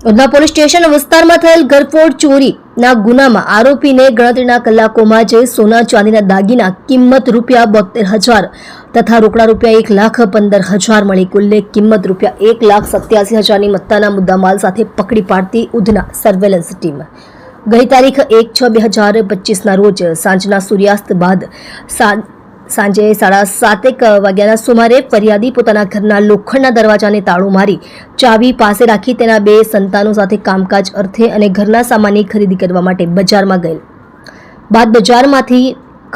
Udhna police station વિસ્તારમાં થયેલ ઘરફોડ ચોરીના ગુનામાં આરોપીને ગણતરીના કલાકોમાં જ સોના ચાંદીના દાગીના કિંમત ₹72,000 તથા રોકડા ₹1,15,000 મળી કુલ કિંમત ₹1,87,000ની મત્તાના મુદ્દામાલ સાથે પકડી પાડતી ઉધના સર્વેલન્સ ટીમ ગઈ તારીખ 1/6/2025ના રોજ સાંજના સૂર્યાસ્ત બાદ સાંજે 7:30 વાગ્યાના સુમારે ફરિયાદી પોતાના ઘરના લોખંડના દરવાજાને તાળું મારી ચાવી પાસે રાખી તેના 2 સંતાનો સાથે કામકાજ અર્થે અને ઘરના સામાનની ખરીદી કરવા માટે બજારમાં ગયેલ બાદ બજારમાંથી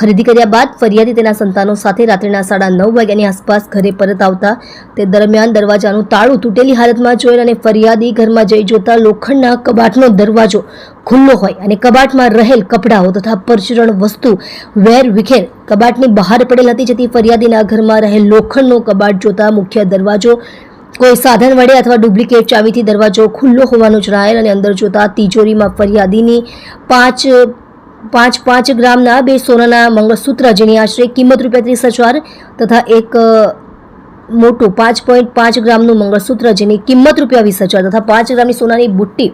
ખરીદી કર્યા બાદ ફરિયાદી તેના સંતાનો સાથે રાત્રિના 9:30 વાગ્યાની આસપાસ ઘરે પરત આવતા તે દરમિયાન દરવાજાનું તાળું તૂટેલી હાલતમાં જોયેલ અને ફરિયાદી ઘરમાં જઈ જોતા લોખંડના કબાટનો દરવાજો ખુલ્લો હોય અને કબાટમાં રહેલ કપડાઓ તથા પરચુરણ વસ્તુ વેર વિખેર કબાટની બહાર પડેલ હતી, જેથી ફરિયાદીના ઘરમાં રહેલ લોખંડનો કબાટ જોતા મુખ્ય દરવાજો કોઈ સાધન વડે અથવા ડુપ્લિકેટ ચાવીથી દરવાજો ખુલ્લો હોવાનું જણાયેલ અને અંદર જોતા તિજોરીમાં ફરિયાદીની 5 ગ્રામના 2 સોનાના મંગળસૂત્ર જેની આશરે કિંમત ₹30,000 તથા એક મોટું 5.5 ગ્રામનું મંગળસૂત્ર જેની કિંમત ₹20,000 તથા 5 ગ્રામની સોનાની બુટ્ટી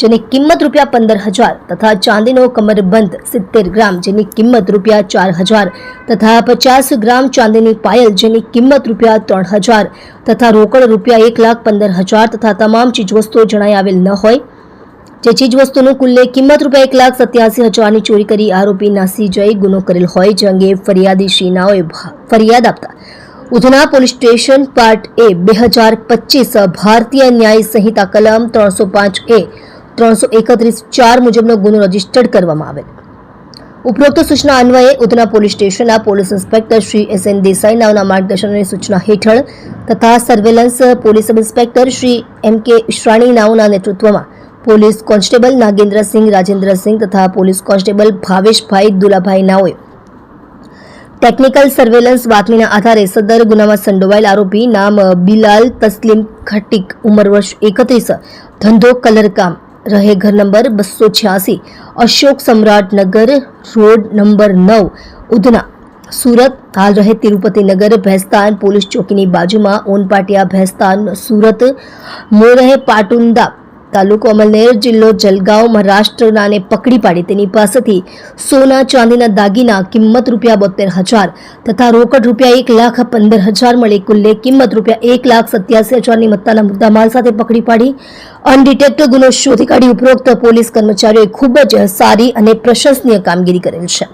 જેની કિંમત ₹15,000 તથા ચાંદીનો કમરબંધ 70 ગ્રામ જેની કિંમત ₹4,000 તથા 50 ગ્રામ ચાંદીની પાયલ જેની કિંમત ₹3,000 તથા રોકડ ₹1,15,000 તથા તમામ ચીજવસ્તુઓ જણાઈ આવેલ ન હોય, જે ચીજવસ્તુનું કુલ કિંમત ₹1,87,000ની ચોરી કરી આરોપી નાસી જઈ ગુનો કરેલ હોય, જે અંગે ફરિયાદી શ્રીનાઓએ ફરિયાદ આપતા Udhna police station part A 2025 ભારતીય ન્યાય સંહિતા કલમ 305A 331(4) મુજબનો ગુનો રજીસ્ટર્ડ કરવામાં આવેલ. ઉપરોક્ત સૂચના અન્વયે ઉધના પોલીસ સ્ટેશનના police inspector Shri SN Desai નાઓના માર્ગદર્શન અને સૂચના હેઠળ તથા surveillance police sub inspector Shri MK Ishrani નાઓના નેતૃત્વમાં પોલીસ કોન્સ્ટેબલ નાગેન્દ્રસિંહ રાજેન્દ્રસિંહ તથા પોલીસ કોન્સ્ટેબલ ભાવેશભાઈ દુલાભાઈ નાઓએ ટેકનિકલ સર્વેલન્સ બાતમીના આધારે સદર ગુનામાં સંડોવાયેલ આરોપી નામ બિલાલ તસ્લીમ ખટીક ઉંમર વર્ષ 31 ધંધો કલરકામ રહે ઘર નંબર 286 અશોક સમ્રાટ નગર રોડ નંબર 9 ઉધના સુરત હાલ રહે તિરુપતિ નગર ભેસ્તાન પોલીસ ચોકીની બાજુમાં ઓનપાટિયા ભેસ્તાન સુરત મૂળ રહે પાટુંદા તાલુકો અમલનેર જિલ્લો જલગાંવ મહારાષ્ટ્રનાને પકડી પાડી તેની પાસેથી સોના ચાંદીના દાગીના કિંમત ₹72,000 તથા રોકડ ₹1,15,000 મળી કુલ કિંમત ₹1,87,000ની મત્તાના મુદ્દામાલ સાથે પકડી પાડી અનડિટેક્ટ ગુનો શોધી કાઢી ઉપરોક્ત પોલીસ કર્મચારીઓએ ખૂબ જ સારી અને પ્રશંસનીય કામગીરી કરેલ છે.